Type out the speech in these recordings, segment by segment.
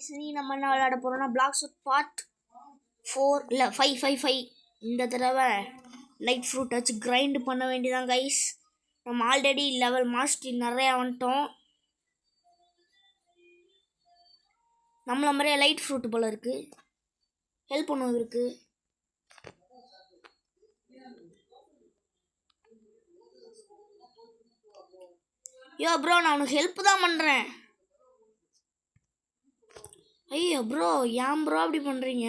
சரி நம்ம என்ன விளையாட போகிறோம்னா பிளாக்ஸ் பார்ட் 4 இல்லை 5 இந்த தடவை லைட் ஃப்ரூட் வச்சு கிரைண்ட் பண்ண வேண்டியதான் கைஸ். நம்ம ஆல்ரெடி லெவல் மாஸ்டரி நிறையா வந்துட்டோம். நம்மள மாதிரியே லைட் ஃப்ரூட் போல் இருக்குது, ஹெல்ப் பண்ணுவது இருக்குது. யோ ப்ரோ, நான் உனக்கு ஹெல்ப் தான் பண்ணுறேன். ஐயோ ப்ரோ, ஏன் ப்ரோ அப்படி பண்ணுறீங்க?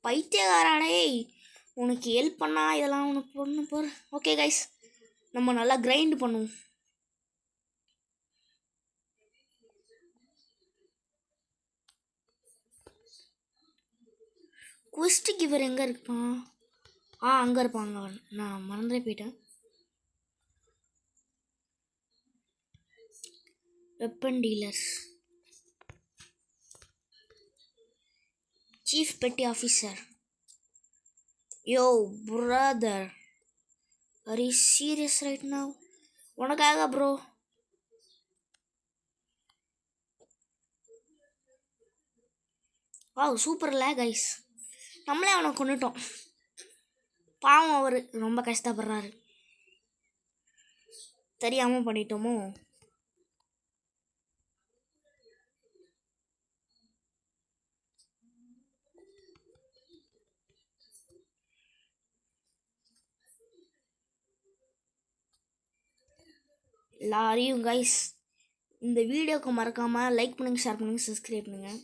பைத்தியக்காரனே, உனக்கு ஹெல்ப் பண்ணா இதெல்லாம் உனக்கு பொண்ணு போகிற. ஓகே கைஸ், நம்ம நல்லா கிரைண்ட் பண்ணுவோம். குவெஸ்ட் கிவர் எங்கே இருப்பான்? அங்கே இருப்பாங்க. நான் மறந்தே போயிட்டேன். Weapon dealers, chief petty officer. Yo brother, are you serious right now? உனக்காக ப்ரோ. சூப்பர்ல கைஸ், நம்மளே அவனை கொண்டுட்டோம். பாவம், அவர் ரொம்ப கஷ்டப்படுறாரு. தெரியாமல் பண்ணிட்டோமோ? எல்லாரையும் கைஸ் இந்த வீடியோக்கு மறக்காமல் லைக் பண்ணுங்கள், ஷேர் பண்ணுங்கள், சப்ஸ்கிரைப் பண்ணுங்கள்.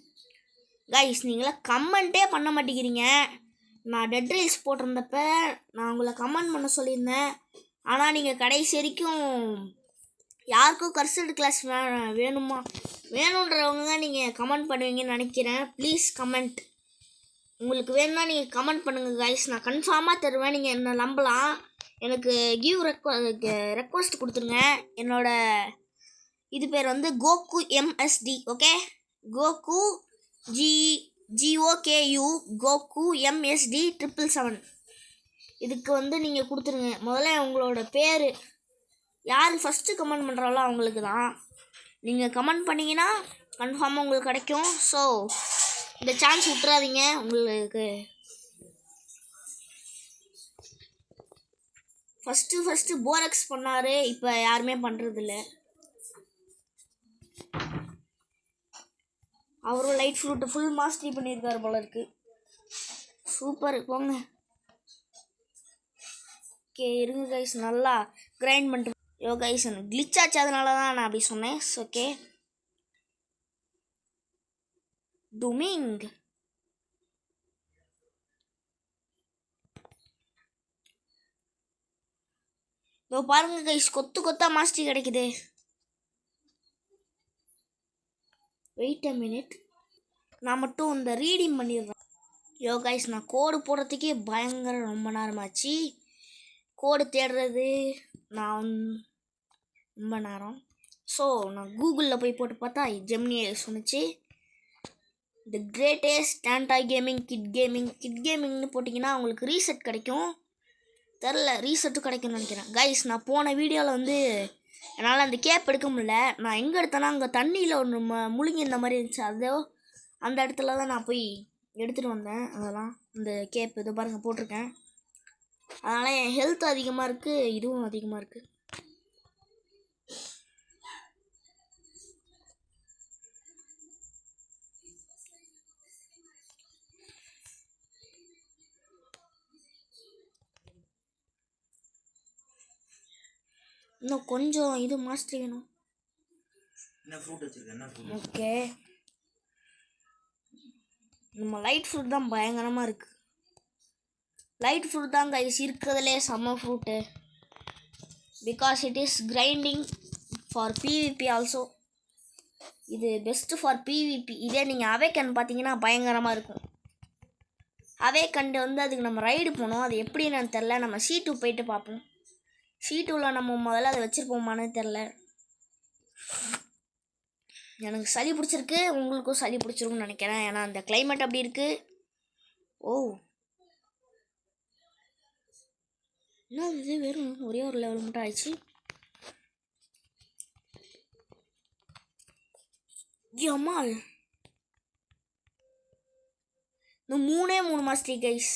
கைஸ் நீங்களாம் கமெண்ட்டே பண்ண மாட்டேங்கிறீங்க. நான் டெட் ரீல்ஸ் போட்டிருந்தப்ப நான் உங்களை கமெண்ட் பண்ண சொல்லியிருந்தேன். ஆனால் நீங்கள் கடைசி வரைக்கும் யாருக்கும் கர்சல்ட் கிளாஸ் வேணுன்றவங்க தான் நீங்கள் கமெண்ட் பண்ணுவீங்கன்னு நினைக்கிறேன். Please comment. உங்களுக்கு வேணும்னா நீங்கள் கமெண்ட் பண்ணுங்கள் கைஸ், நான் கன்ஃபார்மாக தருவேன். நீங்கள் என்ன நம்பலாம். எனக்கு ரெக்வஸ்ட் கொடுத்துருங்க. என்னோட இது பேர் வந்து Coco MSD. Okay, Coco GOKU Coco MSD 777. இதுக்கு வந்து நீங்கள் கொடுத்துருங்க. முதல்ல உங்களோட பேர் யார் ஃபஸ்ட்டு கமெண்ட் பண்ணுறாலோ அவங்களுக்கு தான். நீங்கள் கமெண்ட் பண்ணிங்கன்னா கன்ஃபார்மாக உங்களுக்கு கிடைக்கும். ஸோ இந்த சான்ஸ் விட்டுறாதீங்க. உங்களுக்கு ஃபஸ்ட்டு போரக்ஸ் பண்ணார், இப்போ யாருமே பண்ணுறதில்ல. அவரும் லைட் ஃப்ரூட்டை ஃபுல் மாஸ்டரி பண்ணியிருக்காரு போல இருக்குது. சூப்பர், போங்க. ஓகே இருங்க கைஸ், நல்லா கிரைண்ட் பண்ணிட்டு. யோ கைஸ், எனக்கு கிளிச் ஆச்சு, அதனால தான் நான் அப்படி சொன்னேன். ஓகே, டூமிங். இதோ பாருங்க கைஸ், கொத்தா மாஸ்டரி கிடைக்குது. வெயிட் அ மினிட், நான் மட்டும் இந்த ரீடிங் பண்ணிடுறேன். யோ கைஸ், நான் கோடு போடுறதுக்கே பயங்கர ரொம்ப நேரமாச்சு. கோடு தேடுறது நான் ரொம்ப நேரம். ஸோ நான் கூகுளில் போய் போட்டு பார்த்தா ஜெமினியை சொன்னிச்சு. தி கிரேட்டஸ்ட் ஸ்டாண்டாய் கேமிங் கிட் கேமிங்னு போட்டிங்கன்னா உங்களுக்கு ரீசெட் கிடைக்கும். தெரில, ரீசெட்டும் கிடைக்கும்னு நினைக்கிறேன். கைஸ், நான் போன வீடியோவில் வந்து என்னால் அந்த கேப் எடுக்க முடியல. நான் எங்கே எடுத்தேன்னா அங்கே தண்ணியில் ஒன்று முழுங்கி இந்த மாதிரி இருந்துச்சு. அதோ அந்த இடத்துல தான் நான் போய் எடுத்துகிட்டு வந்தேன். அதெல்லாம் இந்த கேப் இதை பாருங்கள் போட்டிருக்கேன். அதனால் என் ஹெல்த் அதிகமாக இருக்குது, இதுவும் அதிகமாக இருக்குது. இன்னும் கொஞ்சம் இது மாஸ்டரி வேணும். ஓகே, நம்ம லைட் ஃப்ரூட் தான் பயங்கரமாக இருக்குது. லைட் ஃப்ரூட் தான் கைஸ் இருக்கிறதுலே செம்ம fruit. Because it is grinding for PvP also. இது பெஸ்ட்டு ஃபார் PvP. இதே நீங்கள் அவேக்கன் பார்த்தீங்கன்னா பயங்கரமாக இருக்கும். அவேக்கண்டு வந்து அதுக்கு நம்ம ரைடு போகணும். அது எப்படின்னு தெரில. நம்ம C2 போயிட்டு பார்ப்போம். C2வில் நம்ம முதல்ல அதை வச்சுருப்போமான்னு தெரில. எனக்கு சளி பிடிச்சிருக்கு, உங்களுக்கும் சளி பிடிச்சிருக்குன்னு நினைக்கிறேன். ஏன்னா அந்த கிளைமேட் அப்படி இருக்கு. ஓ என்ன இது, வெறும் ஒரே ஒரு லெவல் மட்டும் ஆயிடுச்சு. அம்மாள் இந்த 3 மாஸ்டரி கைஸ்.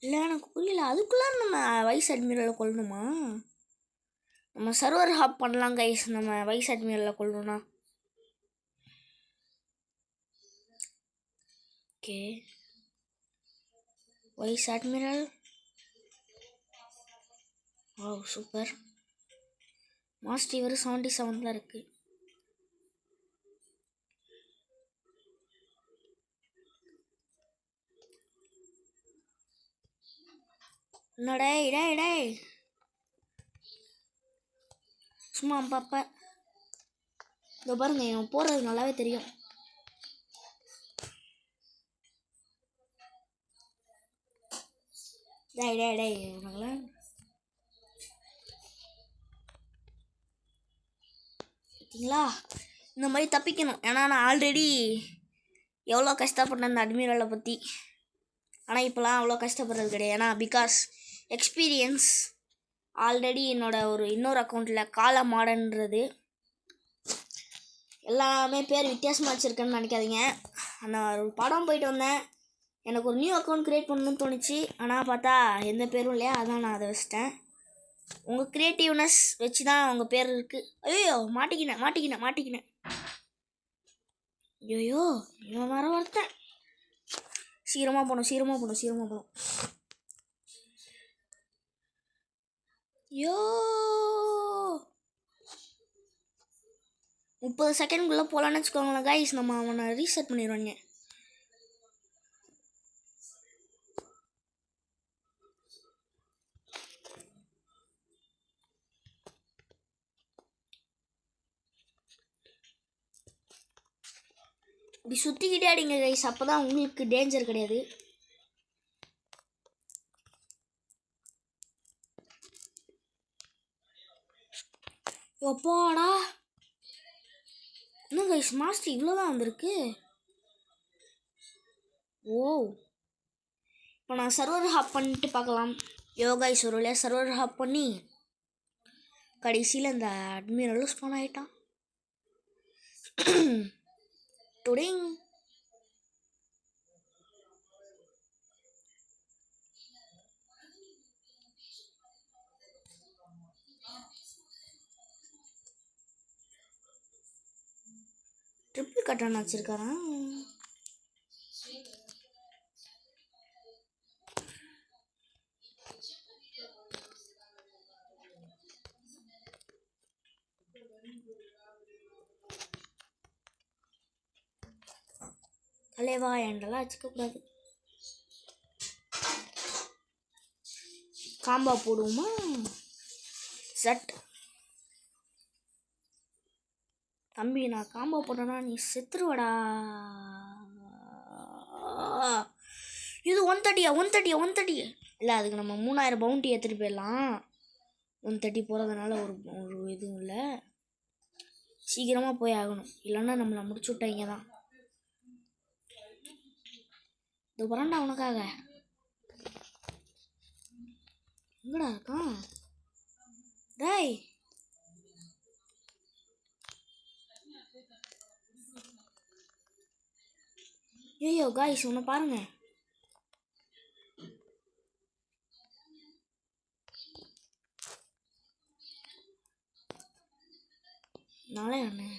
இல்லை எனக்கு புரியல, அதுக்குள்ளே நம்ம வைஸ் அட்மிரலை கொள்ளணுமா? நம்ம சர்வர் ஹாப் பண்ணலாம் கைஸ், நம்ம வைஸ் அட்மிரலை கொள்ளணும்னா. Okay vice admiral. Oh super. Master இவர் 77 இருக்கு. என்னடா இடே இடே சும்மா பாப்பா. இதோ பாருங்க, இவன் போகிறது நல்லாவே தெரியும். டே டே டே இவங்களாம் பார்த்தீங்களா, இந்த மாதிரி தப்பிக்கணும். ஏன்னா நான் ஆல்ரெடி எவ்வளோ கஷ்டப்பட்டேன் அந்த அட்மிரலை பற்றி. ஆனால் இப்போலாம் அவ்வளோ கஷ்டப்படுறது கிடையாது. ஏன்னா பிகாஸ் எக்ஸ்பீரியன்ஸ் ஆல்ரெடி என்னோட இன்னொரு அக்கௌண்ட்டில் கால மாடன்றது எல்லாமே பேர் வித்தியாசமாக வச்சுருக்கேன்னு நினைக்காதீங்க. அந்த ஒரு படம் போயிட்டு வந்தேன், எனக்கு ஒரு நியூ அக்கௌண்ட் க்ரியேட் பண்ணணும்னு தோணுச்சு. ஆனால் பார்த்தா எந்த பேரும் இல்லையா, அதான் நான் அதை வச்சிட்டேன். உங்கள் க்ரியேட்டிவ்னஸ் வச்சு தான் உங்கள் பேர் இருக்குது. ஐயோ மாட்டிக்கினேன். ஐயோ இவன் வர ஒருத்தன். சீக்கிரமாக போகணும். ஐயோ 30 செகண்ட்குள்ளே போகலான்னு வச்சுக்கோங்களேன் கைஸ். நம்ம அவனை ரீசெட் பண்ணிடுவாங்க. இப்படி சுற்றிக்கிட்டே அடிங்க கைஸ், அப்போ தான் உங்களுக்கு டேஞ்சர் கிடையாது. எப்பாடா என்ன கைஸ், மாஸ்டர் இவ்வளோதான் வந்திருக்கு. ஓ இப்போ நான் சர்வர் ஹாப் பண்ணிட்டு பார்க்கலாம். யோகாய்ஸ் ஒரு வழியாக சர்வர் ஹாப் பண்ணி கடைசியில் இந்த அட்மிரலும் ஸ்பான் ஆகிட்டான். டுடிங் ட்ரிபிள் கட்டான வச்சிருக்காரா? தலைவா என்றெல்லாம் வச்சுக்கக்கூடாது. காம்பா போடுவோமா? சட் தம்பி, நான் காம்போ போட்டேன்னா நீ செத்துருவடா. இது 130 இல்லை, அதுக்கு நம்ம 3000 பவுண்டி எடுத்துகிட்டு போயிடலாம். 130 போகிறதுனால ஒரு இதுவும் இல்லை. சீக்கிரமாக போய் ஆகணும், இல்லைன்னா நம்மளை முடிச்சு விட்டாங்க தான். இது வரண்டா உனக்காக. எங்கடா இருக்கான் டேய்? ஐயோ காய்ஸ் உன்னை பாருங்க. நாளே அண்ணே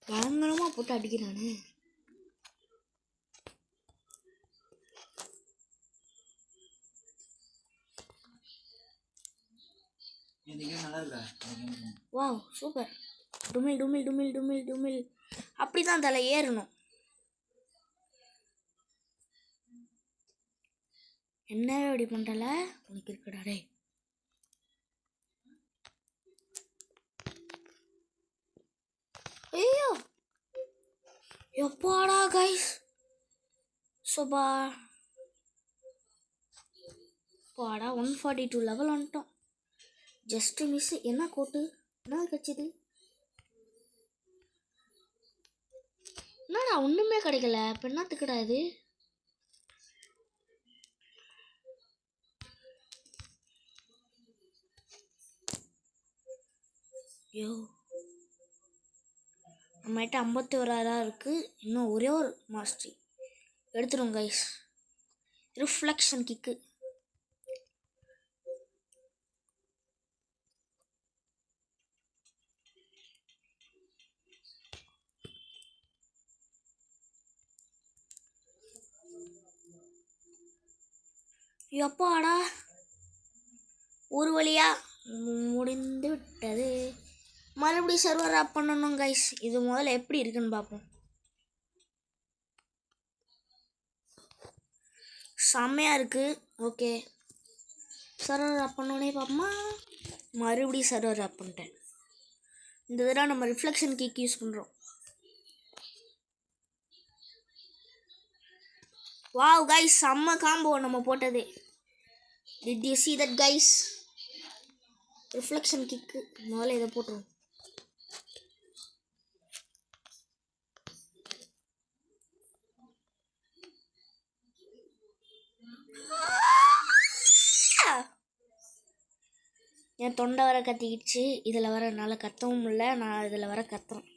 பயங்கரமாக போட்டு அடிக்கிறானே. Wow super. டுமில் அப்படி தான் தலை ஏறணும். என்னவே அப்படி பண்ணல உனக்கு இருக்கடா டே. எப்பாடா கைஸ் சோபா பாடா 142 லெவல் வந்துட்டோம். Just miss. என்ன கோட்டு என்ன கட்சிது? என்னடா ஒன்றுமே கிடைக்கல. இப்போ என்னத்துக்குடா இது? ஐயோ நம்மகிட்ட 51,000 இருக்குது. இன்னும் ஒரே ஒரு மாஸ்டரி எடுத்துடும் கைஸ். Reflection kick. எப்பாடா ஒரு வழியா முடிந்து விட்டது. மறுபடியும் சர்வர் ஆப் பண்ணணும் கைஸ். இது முதல்ல எப்படி இருக்குன்னு பார்ப்போம். செம்மையாக இருக்குது. ஓகே சர்வர் ஆப் பண்ணோடனே பார்ப்போமா. மறுபடியும் சர்வர் ஆப் பண்ணிட்டேன். இந்த தடவை நம்ம ரிஃப்ளெக்ஷன் கிக் யூஸ் பண்ணுறோம். வாவ் கைஸ் செம்ம காம்போ நம்ம போட்டது. Did you see that guys? Reflection kick முதல்ல இதை போட்டுருவோம். என் தொண்டை வர கத்திக்கிடுச்சு. இதில் வர என்னால் கத்தவும் இல்லை. நான் இதில் வர கத்துறேன்.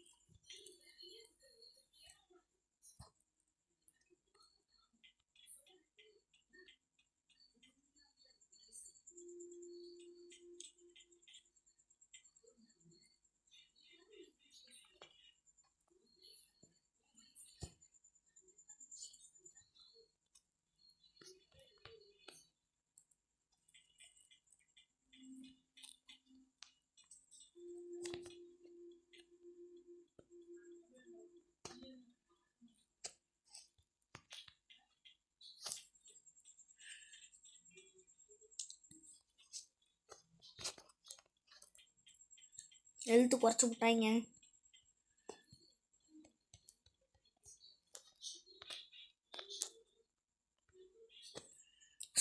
எழுத்து குறைச்சி விட்டாங்க.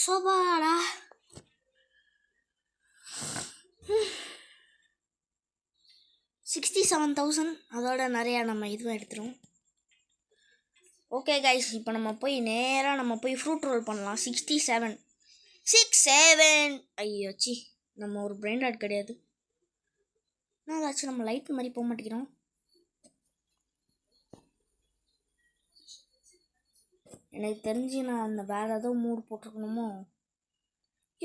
சோபாடா 67,000. அதோட நிறையா நம்ம இதுவும் எடுத்துரும். ஓகே கைஸ் இப்போ நம்ம போய் நேராக நம்ம போய் ஃப்ரூட் ரோல் பண்ணலாம். 67 ஐயோ சி நம்ம ஒரு பிரெயின் ராட் கிடையாது. ஏதாச்சும் நம்ம லைட் மாதிரி போக மாட்டேங்கிறோம். எனக்கு தெரிஞ்சு நான் அந்த வேறு ஏதோ மூடு போட்டிருக்கணுமோ.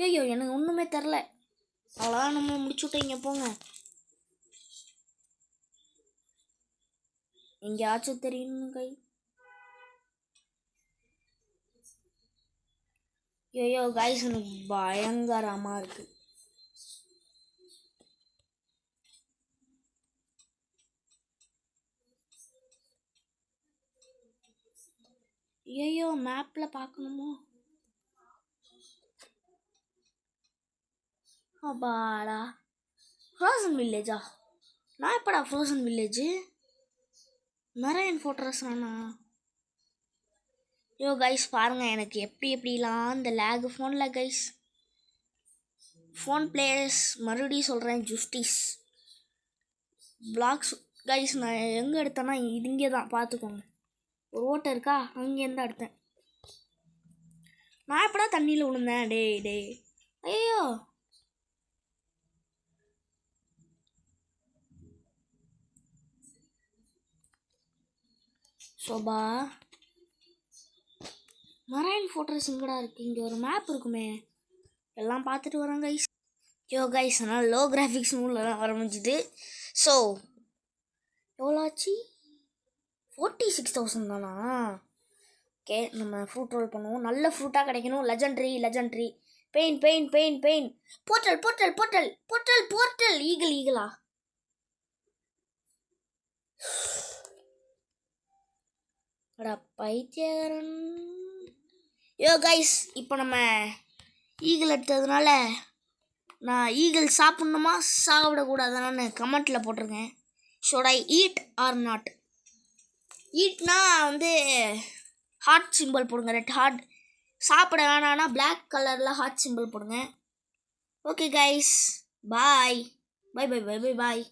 ஐயோ எனக்கு ஒன்றுமே தெரில. அவ்வளோதான் நம்ம முடிச்சு விட்டீங்க போங்க. எங்கேயாச்சும் தெரியும் கை. ஐயோ கைஸ் எனக்கு பயங்கரமாக இருக்குது. ஐயோ மேப்பில் பார்க்கணுமோ. அப்பாடா ஃப்ரோசன் வில்லேஜா? நான் எப்படா ஃப்ரோசன் வில்லேஜு? மெரைன் ஃபோர்ட்ரஸ் தானா? ஐயோ கைஸ் பாருங்கள் எனக்கு எப்படிலாம் இந்த லேக் ஃபோனில் கைஸ். ஃபோன் பிளேயர்ஸ் மறுபடியும் சொல்கிறேன் ஜுஸ்டிஸ் பிளாக்ஸ் கைஸ். நான் எங்கே எடுத்தேன்னா இது இங்கே தான் பார்த்துக்கோங்க. ஒரு ஓட்டை இருக்கா அங்கேருந்து எடுத்தேன். நான் எப்படா தண்ணியில் விழுந்தேன்? டே ஐயோ சோபா மரைன் ஃபோர்ட்ரஸ் எங்கடா இருக்குது? இங்கே ஒரு மேப் இருக்குமே. எல்லாம் பார்த்துட்டு வரேன் கைஸ். யோ கைஸ் அதனால் லோ கிராஃபிக்ஸ் மூலில் தான் ஆரம்பிச்சிது. ஸோ எவ்வளோ ஆச்சு? 46,000 தானா? ஓகே நம்ம ஃப்ரூட் ரோல் பண்ணுவோம். நல்ல ஃப்ரூட்டாக கிடைக்கணும். லெஜண்ட்ரி பெயின் போர்ட்டல் ஈகிளா அடா பைத்தியக்காரன். யோ கைஸ் இப்போ நம்ம ஈகிள் எடுத்ததுனால நான் ஈகிள் சாப்பிட்ணுமா சாப்பிடக்கூடாதுன்னு கமெண்ட்டில் போட்டிருக்கேன். Should I eat or not? ஈட்னா வந்து ஹார்ட் சிம்பிள் போடுங்க, ரெட் ஹார்ட். சாப்பிட வேணான்னா பிளாக் கலரில் ஹார்ட் சிம்பிள் போடுங்க. Okay guys, bye bye bye bye bye பாய்.